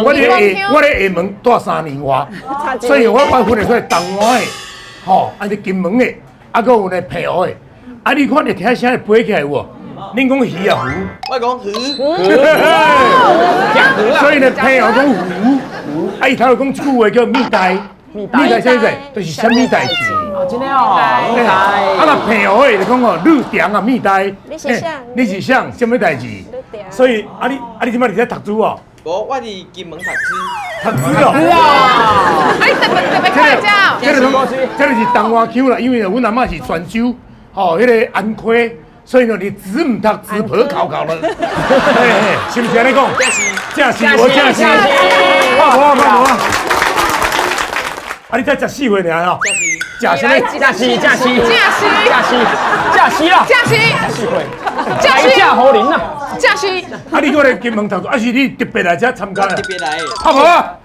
我咧厦门住3年外，所以我分得出来东湾的，吼，啊你金门的，啊搁有咧澎湖的，啊你看你听声飞起来有无？恁讲鱼啊鱼，我讲鱼，所以咧澎湖讲鱼，啊伊头讲一句话叫蜜袋，蜜袋啥意思？就是什么代志？真的哦，啊那澎湖的就讲哦，绿茶啊蜜袋，你是啥什么代志？所以你即摆伫咧读书哦？我伫金门读书，读书哦。哎，特别快叫。这就是东湾腔啦，因为阮阿嬷是泉州，吼，迄个安溪，所以呢，你字唔读，字婆考了，是不是安尼讲？正是，我正是，拍无啊！啊，你才14岁尔哦，正什么？假期假期好灵啊！假期。啊，你过来金门读书，啊是你特别来这参加的？特别来，拍无啊！